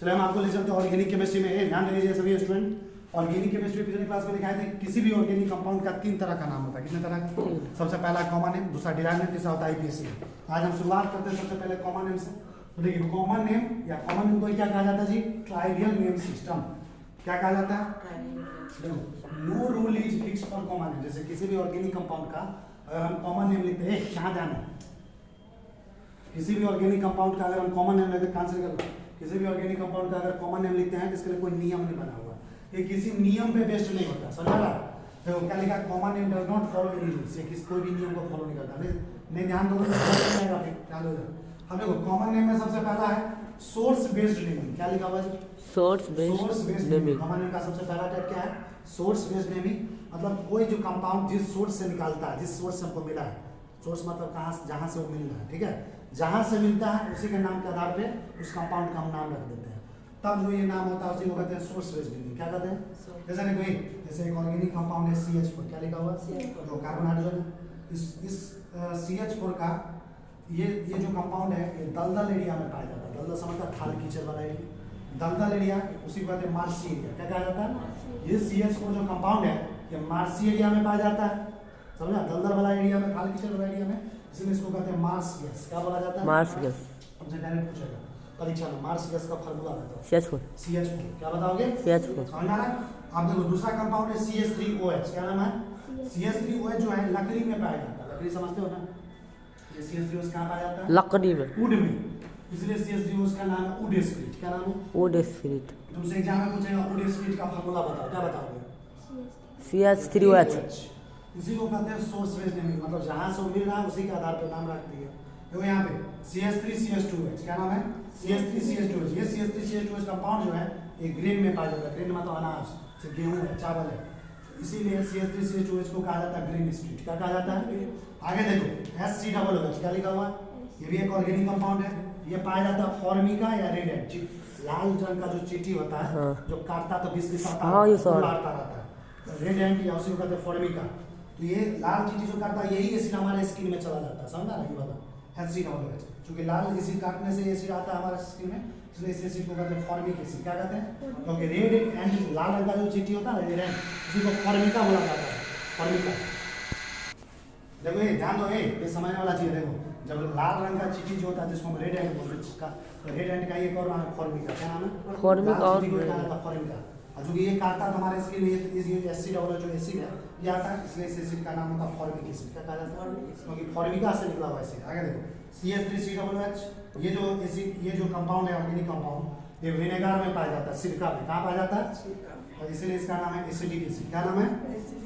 चलो हम आपको ले चलते हैं ऑर्गेनिक केमिस्ट्री में। ध्यान दीजिए सभी स्टूडेंट, ऑर्गेनिक केमिस्ट्री पिछली क्लास में दिखाए थे किसी भी ऑर्गेनिक कंपाउंड का 3 तरह का नाम होता है। कितने तरह का? सबसे पहला कॉमन नेम, दूसरा डिराइव नेम, तीसरा होता है आईपीएसी। आज हम शुरुआत करते हैं सबसे पहले कॉमन नेम से। तो देखिए कॉमन नेम या कॉमन नेम को क्या कहा जाता है जी? Trivial name system. क्या कहा जाता है? No rule is fix for common name. जैसे किसी भी ऑर्गेनिक कंपाउंड का अगर हम कॉमन नेम लिखते हैं, क्या ध्यान है, किसी भी ऑर्गेनिक कंपाउंड का अगर हम कॉमन नेम लेते हैं, कैंसिल कर, किसी भी ऑर्गेनिक कंपाउंड का अगर कॉमन नेम लिखते हैं तो इसके लिए कोई नियम नहीं बना हुआ, ये किसी नियम पे बेस्ड नहीं होता। समझ रहा? देखो क्या लिखा? Common name does not follow any rules. ये किसी कोई भी नियम को फॉलो नहीं करता। नहीं ध्यान दो तो समझ नहीं आएगा। फिर ध्यान दो, हम देखो कॉमन नेम में सबसे पहला है सोर्स बेस्ड नेमिंग। क्या लिखा हुआ है? Source based naming. Common name का सबसे पहला टाइप क्या है? Source based naming. मतलब कोई जो कंपाउंड जिस सोर्स से निकालता है, जिस सोर्स से हमको मिला है, सोर्स मतलब कहाँ से, जहाँ से वो मिल रहा है, ठीक है, जहाँ से मिलता है उसी के नाम के आधार पे उस कंपाउंड का हम नाम रख देते हैं। तब जो ये नाम होता है उसी को कहते हैं सोर्स बेस्ड नेमिंग। क्या कहते हैं? जैसे नहीं कोई, जैसे एक ऑर्गेनिक कंपाउंड है CH4, क्या लिखा हुआ है? जो कार्बन हाइड्रोजन, इस CH4 का ये जो कंपाउंड है ये दलदल एरिया में पाया जाता है। दलदल समझता है, ढाल कीचड़ वाला एरिया, दलदल एरिया, उसी को कहते हैं मार्सी एरिया। क्या कहा जाता है? ये CH4 जो कंपाउंड है ये मार्सी एरिया में पाया जाता है। समझा? दलदल वाला एरिया में, ढाल कीचड़ वाला एरिया में, इसलिए इसको कहते हैं मार्स गैस। क्या बोला जाता है? Marsh gas. हमसे डायरेक्ट पूछेगा परीक्षा में, मार्स गैस का फार्मूला बताओ। CH4। क्या बताओगे? CH4। समझ आ रहा है? आप देखो दूसरा कंपाउंड है CH3OH। क्या नाम है? CH3OH जो है लकड़ी में पाया जाता है। लकड़ी समझते हो ना? ये CH3OH कहाँ पाया जाता है? लकड़ी में, वुड में, इसलिए CH3OH का नाम है वुड स्पिरिट। क्या नाम है? Would spirit. तुमसे एग्जाम में पूछेगा वुड स्पिरिट का फार्मूला बताओ। क्या बताओगे? CH3OH। इसी को कहते हैं सोर्स बेस्ड नेमिंग। मतलब जहाँ से मिल रहा है उसी के आधार पर नाम रख दिए। देखो यहाँ पे CH3CH2OH। क्या नाम है? CH3CH2OH। ये CH3CH2OH कंपाउंड जो है ये ग्रेन में पाया जाता है। ग्रेन मतलब अनाज, जैसे गेहूँ है, चावल है, इसीलिए CH3CH2OH को कहा जाता है ग्रेन स्पिरिट। क्या कहा जाता है? आगे देखो HCOOH। क्या लिखा हुआ है? ये भी एक ऑर्गेनिक कंपाउंड है। ये पाया जाता है फॉर्मिका या रेड एंड, लाल रंग का जो चींटी होता है, जो काटता तो बीस आता रहता है, रेड एंड या उसी को कहते हैं फॉर्मिका। तो ये लाल चींटी जो काटता है यही एसिड हमारे स्किन में चला जाता है। समझा ना? ये वाला HCOOH, क्योंकि लाल एसिड काटने से एसिड आता है हमारे स्किन में, इसलिए इस एसिड को कहते हैं फॉर्मिक एसिड। क्या कहते हैं? क्योंकि रेड एंड लाल रंग का जो चींटी होता है रेड एंड, उसी को फॉर्मिका बोला जाता है। फॉर्मिका। देखो ये ध्यान दो, ये समझने वाला चीज है। देखो जब लाल रंग का चींटी जो होता है जिसको हम रेड एंड बोलते हैं, तो रेड एंड का एक और नाम है फॉर्मिका। क्या नाम है? फॉर्मिका। और फॉर्मिका। और जो ये काटता है हमारे स्किन में, ये एसिड और जो एसिड है ये आता है, इसलिए इस एसिड का नाम होता है फॉर्मिक एसिड। क्या कहा जाता है? क्योंकि फॉर्मिका से निकला हुआ एसिड। आगे देखो CH3COOH, ये जो एसिड, ये जो कंपाउंड है ऑर्गेनिक कंपाउंड, ये विनेगर में पाया जाता है, सिरका में। कहाँ पाया जाता है? और इसीलिए इसका नाम है एसिडिक एसिड। क्या नाम है?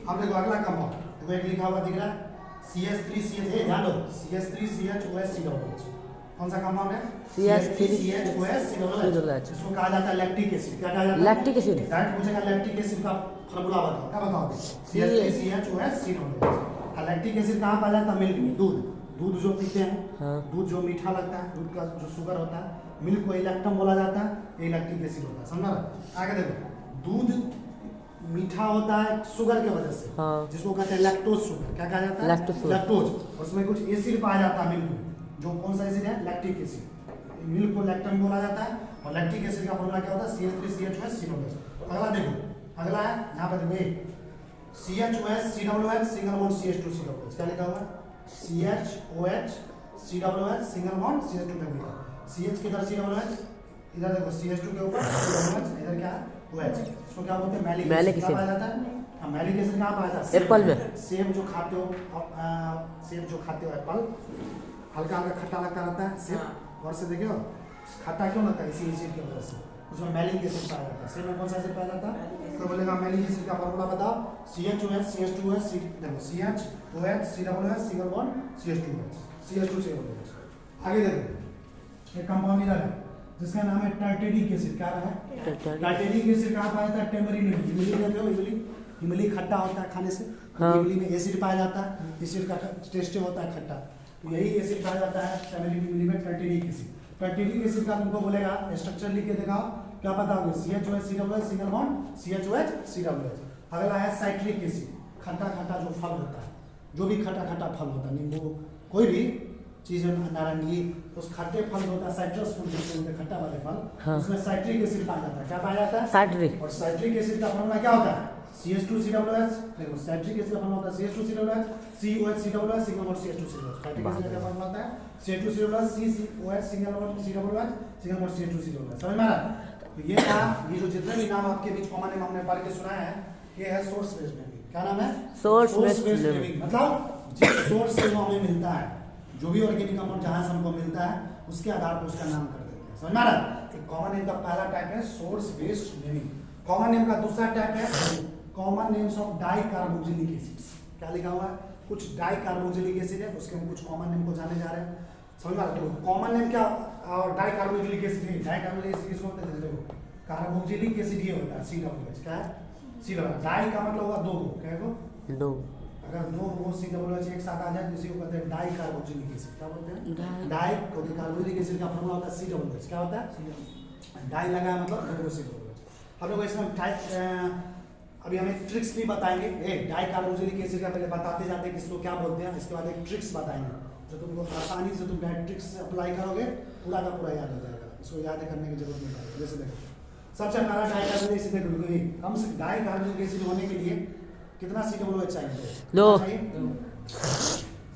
अब देखो अगला कंपाउंड, देखो एक लिखा हुआ दिख रहा है CH3CH, ध्यान दो, CH3CHOH। कौन सा कंपाउंड है? CH3CHOH। इसको कहा जाता है लैक्टिक एसिड। क्या कहा जाता है? Lactic acid. डायरेक्ट पूछेगा लैक्टिक एसिड का फार्मूला बताओ। क्या बताओगे? CH3CHOH। लैक्टिक एसिड कहाँ पाया जाता है? मिल्क में, दूध जो पीते हैं, दूध जो मीठा लगता है, दूध का जो शुगर होता है, मिल्क को इलेक्ट्रम बोला जाता है, ये लैक्टिक एसिड होता है। समझा? आगे देखो दूध मीठा होता है शुगर की वजह से, जिसको कहते हैं लैक्टोज शुगर। क्या कहा जाता है? लैक्टोज। उसमें कुछ एसिड पाया जाता है मिल्क में, जो कौन सा एसिड है? Lactic acid. मिल्क को लैक्टम बोला जाता है और लैक्टिक एसिड का फॉर्मूला क्या होता है? CH3CHOH। अगला देखो, अगला है यहाँ पर देखो CHOH सिंगल बॉन्ड CH2COH। क्या लिखा हुआ है? CHOH single bond CH2 CH की तरह COOH, इधर देखो CH2 के ऊपर COOH, इधर क्या है? OH। इसको क्या बोलते हैं? Malic acid. पाया जाता है मैलिक एसिड। कहाँ पाया जाता है? एप्पल में। सेब जो खाते हो एप्पल, हल्का हल्का खट्टा लगता रहता है सेब, और से देखियो खट्टा क्यों लगता है? इसी एसिड की वजह से, उसमें मैलिक एसिड पाया जाता है। सेब में कौन सा एसिड पाया जाता है? तो बोलेगा मैलिक एसिड का फार्मूला बताओ। CHOH CH2OH, देखो CHOH COOH single bond CH2COOH। आगे देखो एक कंपाउंड इधर है जिसका नाम है टार्टेरिक एसिड। क्या है? टार्टेरिक एसिड कहाँ पाया जाता है? टेम्बरी में। इमली खट्टा होता है खाने से, इमली में एसिड पाया जाता है, एसिड का टेस्ट होता है खट्टा, तो यही एसिड पाया जाता है टेम्बरी इमली में, टार्टेरिक एसिड। टार्टेरिक एसिड का तुमको बोलेगा स्ट्रक्चर लिख के दिखाओ, क्या बताओगे? CHOH COOH single bond CHOH COOH। अगला है साइट्रिक एसिड, खट्टा खट्टा जो फल होता है, जो भी खट्टा खट्टा फल होता है, नींबू कोई भी, चीज नारंगी, उस खट्टे फल जो होता है साइट्रस फ्रूट जिसको बोलते हैं खट्टा वाले फल, हाँ। उसमें साइट्रिक एसिड पाया जाता है। क्या पाया जाता है? साइट्रिक। और साइट्रिक एसिड का फॉर्मूला क्या होता है? CH2COOH। देखो साइट्रिक एसिड का फॉर्मूला होता है CH2COOH, COH single bond CH2COOH। Citric acid का फॉर्मूला होता है CH2COOH, COH single bond COOH, single bond CH2COOH। समझ में आ रहा है? तो ये था, ये जो जितने भी नाम आपके बीच कॉमन नेम हमने पढ़ के सुनाया है, ये है सोर्स बेस्ड नेमिंग। क्या नाम है? Source based naming. मतलब जिस सोर्स से वो हमें मिलता है, जो भी ऑर्गेनिक कंपाउंड जहां से हमको मिलता है, उसके आधार पर उसका नाम कर देते हैं। समझ में आ रहा है? कॉमन नेम का पहला टाइप है source based naming. Common name का दूसरा टाइप है common names of di carboxylic acids. क्या लिखा हुआ है? कुछ डाई कार्बोक्सिलिक एसिड है, उसके हम कुछ कॉमन नेम को जाने जा रहे हैं। समझ में आ रहा है? तो कॉमन नेम क्या और डाई कार्बोक्सिलिक एसिड है। डाई कार्बोक्सिलिक एसिड किसको बोलते हैं? देखो कार्बोक्सिलिक एसिड ये होता है COOH। क्या है? COOH। डाई का मतलब होगा दो, क्या है? दो। अगर दो COOH एक साथ आ जाए तो इसी को कहते हैं डाई कार्बोक्सिलिक एसिड। क्या बोलते हैं? डाई कार्बोक्सिलिक एसिड का फॉर्मूला होता है COOH। क्या होता है? डाई लगा है मतलब दो COOH। अब देखो इसमें टाइप अभी हम एक ट्रिक्स भी बताएंगे। डाई कार्बोक्सिलिक एसिड का पहले बताते जाते हैं कि इसको क्या बोलते हैं, इसके बाद एक ट्रिक्स बताएंगे जो तुमको आसानी से तुम डाई ट्रिक्स अप्लाई करोगे, पूरा का पूरा याद हो जाएगा। इसको याद करने की जरूरत नहीं पड़ेगी। जैसे देखो सबसे पहला डाई कार्बोक्सिलिक एसिड देखो, कम से डाई कार्बोक्सिलिक एसिड होने के लिए कितना COOH चाहिए? दो।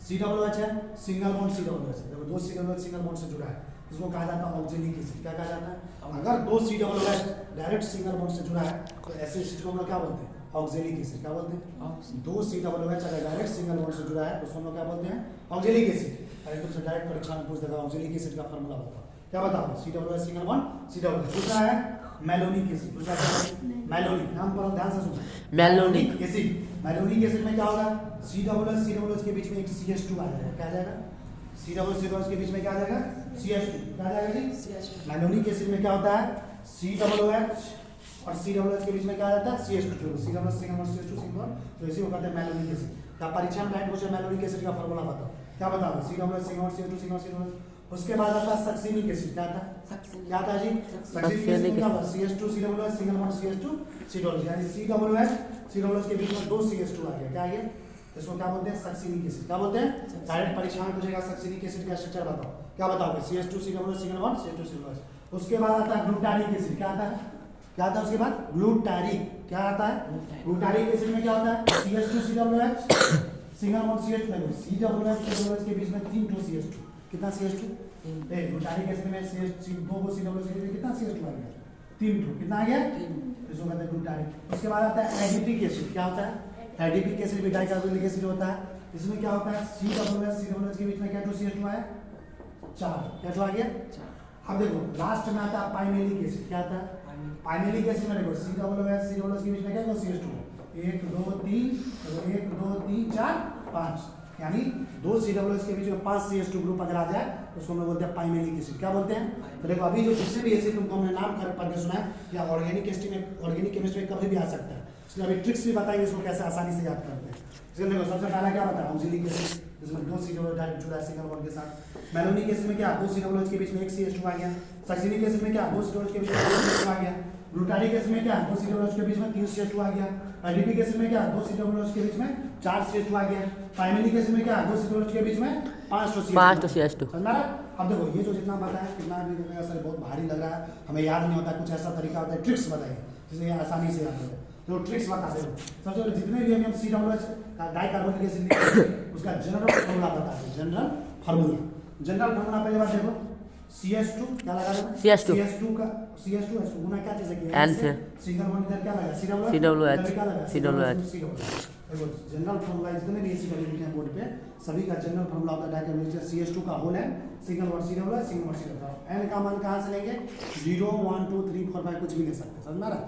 COOH है, सिंगल बॉन्ड COOH। देखो दो COOH सिंगल बॉन्ड से जुड़ा है, इसको कहा जाता है ऑक्जेलिक एसिड। क्या कहा जाता है? अगर दो COOH डायरेक्ट सिंगल बॉन्ड से जुड़ा है तो ऐसे एसिड को हम लोग क्या बोलते हैं? Oxalic acid. क्या बोलते हैं? दो COOH अगर डायरेक्ट सिंगल बॉन्ड से जुड़ा है तो उसको हम लोग क्या बोलते हैं? Oxalic acid. अरे तुमसे डायरेक्ट परीक्षा में पूछ देगा ऑक्जेलिक एसिड का फॉर्मूला बताओ। क्या बताओ? COOH single bond COOH। दूसरा है मेलोनिक एसिड। दूसरा क्या है? मेलोनिक। नाम पर ध्यान से सुनो। Malonic acid. मेलोनिक एसिड में क्या होगा? COOH के बीच में एक CH2 आ जाएगा। क्या आ जाएगा? COOH के बीच में क्या आ जाएगा? CH2। क्या आ जाएगा जी? मेलोनिक एसिड में क्या होता है? COOH और COOH के बीच में क्या आ जाता है? CH2। COOH CH2 सिंगल, तो इसी को कहते हैं मेलोनिक एसिड। क्या परीक्षा में डायरेक्ट पूछे मेलोनिक एसिड का फॉर्मूला बताओ। क्या बताओ? COOH CH2 single. उसके बाद आता है सक्सिनिक एसिड। क्या आता है? क्या आता है जी? सक्सिनिक एसिड क्या होगा? CH2 COOH single bond CH2 COOH, यानी COOH के बीच में दो CH2 आ गया। क्या आ गया? इसको क्या बोलते हैं? Succinic acid. क्या बोलते हैं? डायरेक्ट परीक्षा में पूछेगा सक्सिनिक एसिड का स्ट्रक्चर बताओ। क्या बताओगे? CH2 COOH single bond CH2 COOH। उसके बाद आता है ग्लूटारिक एसिड। क्या आता है? क्या आता है उसके बाद? ग्लूटारिक। क्या आता है? ग्लूटारिक एसिड में क्या होता है? CH2 COOH single bond CH2 COOH के बीच में तीन टू CH2। कितना CH2? ग्लूटारिक एसिड में दो COOH के बीच में कितना CH2 आ गया? तीन टू। कितना आ गया? इसको कहते हैं ग्लूटारिक। उसके बाद आता है एडिपिक एसिड। क्या होता है? एडिपिक एसिड भी डाइकार्बोनिक एसिड होता है। इसमें क्या होता है? COOH के बीच में क्या टू CH2 आया? चार। क्या टू आ गया? अब देखो लास्ट में आता है पाइमेलिक एसिड। क्या आता है? पाइमेलिक एसिड में देखो COOH के बीच में क्या CH2 है? 1 2 3 1 2 3 4 5, यानी दो COOH के बीच में 5 CH2 ग्रुप अगर आ जाए तो उसको हम लोग बोलते हैं पाइमेलिक एसिड। क्या बोलते हैं? तो देखो अभी जो जितने भी एसिड तुमको हमने नाम कर पढ़ के सुना है या ऑर्गेनिक केमिस्ट्री में कभी भी आ सकता है, इसलिए अभी ट्रिक्स भी बताएंगे इसको कैसे आसानी से याद करते हैं। इसलिए देखो सबसे पहला क्या बताया? ऑक्जेलिक एसिड, जिसमें दो COOH डायरेक्ट जुड़ा है सिंगल बॉन्ड के साथ। मेलोनिक एसिड में क्या? दो COOH के बीच में एक CH2 आ गया। सक्सिनिक एसिड में क्या? दो COOH के बीच में एक CH2 आ गया। ग्लूटारिक एसिड में क्या? दो COOH के बीच में तीन CH2 आ गया। एडिपिक एसिड में क्या? दो COOH के बीच में चार CH2 आ गया। पाइमेलिक एसिड में क्या? दो COOH के बीच में पांच टू CH2। समझ रहा? अब देखो ये जो जितना बताया कितना भी देखने सर बहुत भारी लग रहा है, हमें याद नहीं होता, कुछ ऐसा तरीका होता है ट्रिक्स बताइए जिससे ये आसानी से याद हो जाए। तो ट्रिक्स बता दे। सबसे पहले जितने भी हम COOH डाइकार्बोनिक एसिड उसका जनरल फार्मूला बता दे। जनरल फार्मूला पहले बात देखो CH2 क्या लगा देना? CH2 का CH2 होना क्या चीज है? N से सिंगल बॉन्ड इधर क्या लगा? COOH। देखो जनरल फार्मूला जितने भी एसिड लिखे हैं बोर्ड पे सभी का जनरल फार्मूला होता है डाइकार्बोनिक CH2 का होल है single bond COOH single bond COOH। n का मान कहां से लेंगे? 0 1 2 3 4 5 कुछ भी ले सकते हैं। समझ में आ रहा?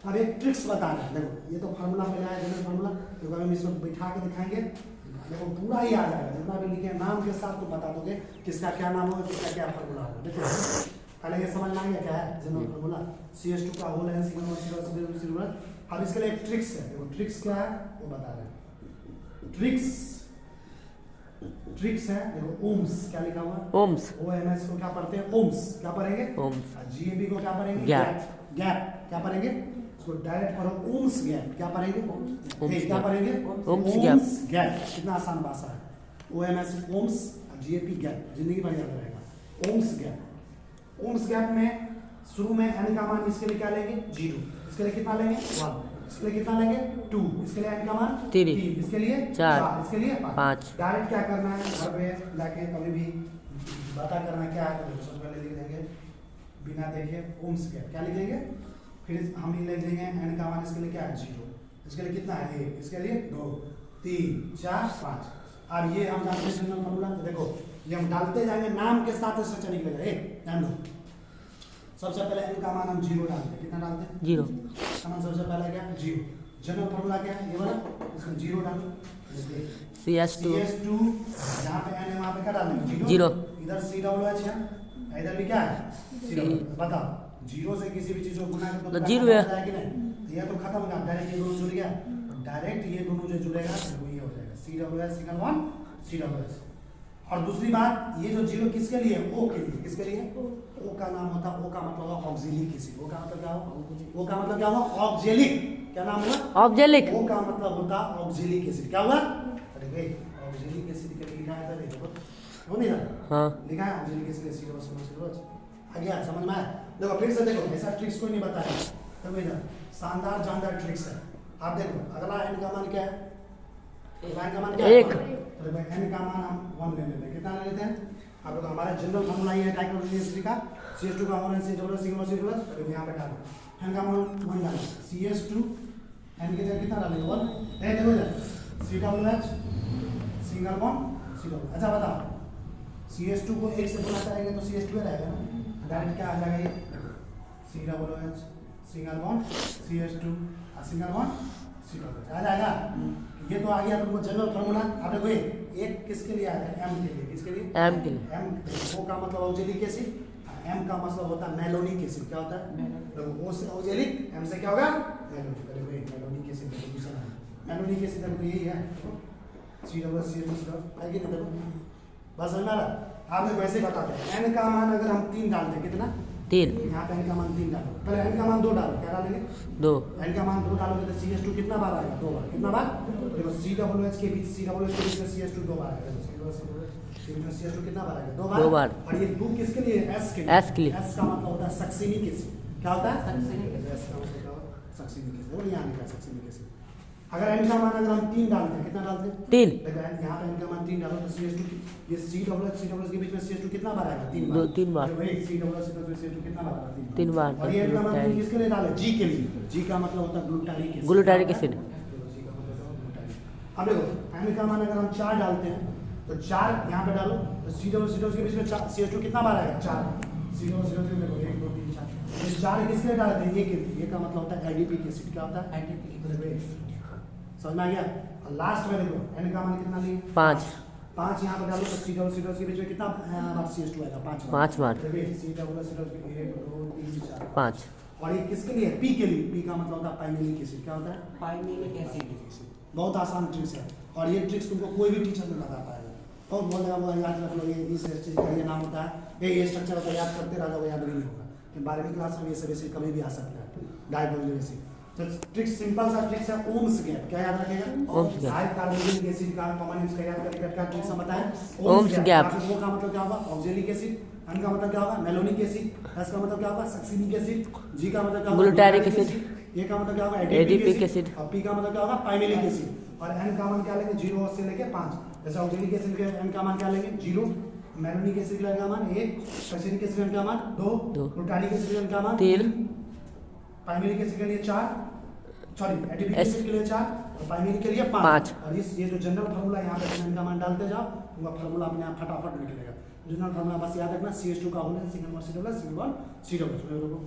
अब एक ट्रिक्स बता रहे हैं। देखो ये तो फार्मूला पहले आया जनरल फार्मूला, तो हम इसको बैठा के दिखाएंगे, देखो पूरा ही आ जाएगा। जितना भी लिखे नाम के साथ तो बता दोगे किसका क्या नाम होगा, किसका क्या फार्मूला होगा। देखो पहले ये समझ में क्या है जनरल फार्मूला? CH2 का होल है सिंगल बॉन्ड COOH। अब इसके लिए एक ट्रिक्स है। देखो ट्रिक्स क्या है वो बता रहे हैं। ट्रिक्स है देखो ओम्स। क्या लिखा हुआ है? ओम्स। OMS को क्या पढ़ते हैं? ओम्स। क्या पढ़ेंगे? ओम्स। GAP को क्या पढ़ेंगे? गैप। क्या पढ़ेंगे? इसको डायरेक्ट पढ़ो ओम्स गैप। क्या पढ़ेंगे? ओम्स क्या पढ़ेंगे? ओम्स गैप। कितना आसान भाषा है। OMS ओम्स, GAP गैप, जिंदगी भर याद रहेगा। ओम्स गैप, ओम्स गैप में शुरू में n का मान इसके लिए क्या लेंगे 0, इसके लिए कितना लेंगे 1, इसके लिए कितना लेंगे 2, इसके लिए n का मान 3, इसके लिए 4, इसके लिए 5। डायरेक्ट क्या करना है, घर पे जाके कभी भी पता करना क्या है, तो सबसे पहले लिख देंगे बिना देखे ओम्स गैप, क्या लिखेंगे, फिर हम लिख देंगे n का मान इसके लिए क्या है 0, इसके लिए कितना है 1, इसके लिए 2, 3, 4, 5। अब ये हम जानते हैं जनरल फॉर्मूला, तो देखो ये हम डालते जाएंगे नाम के साथ स्ट्रक्चर निकलेगा। ध्यान दो, सबसे पहले n का मान हम 0 डालते हैं, कितना डालते हैं 0 का मान, सबसे पहला क्या 0। जनरल फॉर्मूला क्या है ये वाला, इसमें 0 डालो, CS2 यहाँ पे n है वहाँ पे क्या डालेंगे 0, इधर COOH है, इधर भी क्या है COOH। बताओ 0 से किसी भी चीज को गुना करो तो 0 है कि नहीं, ये तो खत्म हो गया, डायरेक्ट ये दोनों जुड़ गया, डायरेक्ट ये दोनों जो जुड़ेगा वो ये हो जाएगा COOH सिंगल वन COOH। और दूसरी बात, ये जो 0 किसके लिए है, O के लिए, किसके लिए, O का नाम होता है, O का मतलब होगा ऑक्सिलिक एसिड। O का मतलब क्या होगा, O का मतलब क्या होगा ऑक्जेलिक, क्या नाम होगा ऑक्जेलिक, O का मतलब होता है ऑक्जेलिक एसिड। क्या हुआ, अरे भाई ऑक्जेलिक एसिड के लिए लिखा है, देखो हो नहीं ना, हां लिखा है ऑक्जेलिक एसिड COOH, आ गया समझ में आया। देखो फिर से देखो, ऐसा ट्रिक्स कोई नहीं बताया, देखो इधर शानदार जानदार ट्रिक्स है। आप देखो अगला n का मान क्या है, n का मान क्या है 1, तो भाई n का मान हम 1 ले लेते हैं, कितना ले लेते हैं, आप लोग हमारा जनरल फॉर्मूला ये है डाइक्लोरोसिस एसिड का, CS2 का होना है COOH, तो यहाँ पे डालो n का मान 1 डालो, CS2 n की जगह कितना डालेंगे 1, ए देखो इधर COOH सिंगल बॉन्ड COOH। अच्छा बताओ CS2 को 1 से गुणा करेंगे तो CS2 रहेगा ना, डायरेक्ट क्या आ जाएगा ये COOH single bond CS2 single bond COOH आ जाएगा। ये तो आ गया तुमको जनरल फार्मूला। अब देखो एक किसके लिए आया है, M के लिए, किसके लिए M के लिए, M O का मतलब ऑक्जेलिक एसिड, M का मतलब होता है मेलोनिक एसिड, क्या होता है देखो O से ऑक्जेलिक, M से क्या होगा मेलोनिक। अरे भाई मेलोनिक एसिड देखो दूसरा है, मेलोनिक एसिड देखो यही है COOH है कि नहीं, देखो बस समझ में आ रहा। आप देखो वैसे बताते हैं, n का मान अगर हम 3 डालते हैं, कितना 3, यहाँ पे n का मान 3 डालो, पहले n का मान 2 डालो, क्या डालेंगे 2, n का मान 2 डालोगे तो CS2 कितना बार आएगा 2 बार, कितना बार, देखो COOH के बीच में CS2 2 बार आएगा, CS2 कितना बार आएगा 2 बार। और ये 2 किसके लिए, S के लिए, S का मतलब होता है सक्सिनिक एसिड, क्या होता है सक्सिनिक एसिड, S का मतलब क्या होता है सक्सिनिक एसिड, और यहाँ लिखा है सक्सिनिक एसिड। अगर n का मान अगर हम 3 डालते हैं, कितना डालते हैं 3, देखो यहाँ पे n का मान 3 डालो तो CS2 ये COOH के बीच में CS2 कितना बार आएगा 3 बार, भाई COOH में CS2 कितना बार आएगा 3 बार। और ये n का मान किसके लिए डाले, G के लिए, G का मतलब होता है ग्लूटारिक एसिड। अब देखो n का मान अगर हम 4 डालते हैं तो 4 यहाँ पे डालो तो COOH के बीच में CS2 कितना बार आएगा 4, COOH के देखो 1 2 3 4, ये 4 किसके लिए डालते हैं, ये का मतलब होता है ADP एसिड, क्या होता है ADP, समझ में आ गया। लास्ट में देखो n का मान कितना लिए 5 यहाँ पे डालो तो COOH के बीच में कितना बार CS2 आएगा 5 बार, COOH 1 2 3 4 5। और ये किसके लिए, P के लिए, P का मतलब होता है पाइमेलिक एसिड, क्या होता है पाइमेलिक एसिड। बहुत आसान ट्रिक्स है और ये ट्रिक्स तुमको कोई भी टीचर नहीं बता पाएगा, और बोलेगा वो याद रख लो, ये इस चीज का ये नाम होता है, ये स्ट्रक्चर होता है, याद करते रह जाओ, याद भी नहीं होगा। 12वीं क्लास में ये सब एसिड कभी भी आ सकता है, डाइक्लोरोसिस एसिड। तो ट्रिक्स सिंपल सा ट्रिक्स है, ओम्स गैप, क्या याद रखेगा ओम्स गैप, हाई कार्बोनिक एसिड का कॉमन नेम्स का याद करेगा, क्या ट्रिक्स हम बताएं ओम्स गैप। वो का मतलब क्या होगा ऑक्जेलिक एसिड, n का मतलब क्या होगा मेलोनिक एसिड, S का मतलब क्या होगा सक्सिनिक एसिड, G का मतलब क्या होगा ग्लूटारिक एसिड, A का मतलब क्या होगा एडिपिक एसिड, और P का मतलब क्या होगा पाइमेलिक एसिड। और n का मान क्या लेंगे 0 से लेके 5, जैसे ऑक्जेलिक एसिड के n का मान क्या लेंगे 0, मेलोनिक एसिड का मान 1, सक्सिनिक एसिड का मान 2, ग्लूटारिक एसिड का मान 3, पाइमेलिक एसिड के लिए 4, सॉरी एडिपिक एसिड के लिए 4 और पाइमेलिक के लिए 5। और इस ये जो जनरल फार्मूला यहाँ पे n का मान डालते जाओ, उनका फार्मूला अपने आप फटाफट निकलेगा। जनरल फार्मूला बस याद रखना, CS2 का होना single bond COOH, single bond COOH।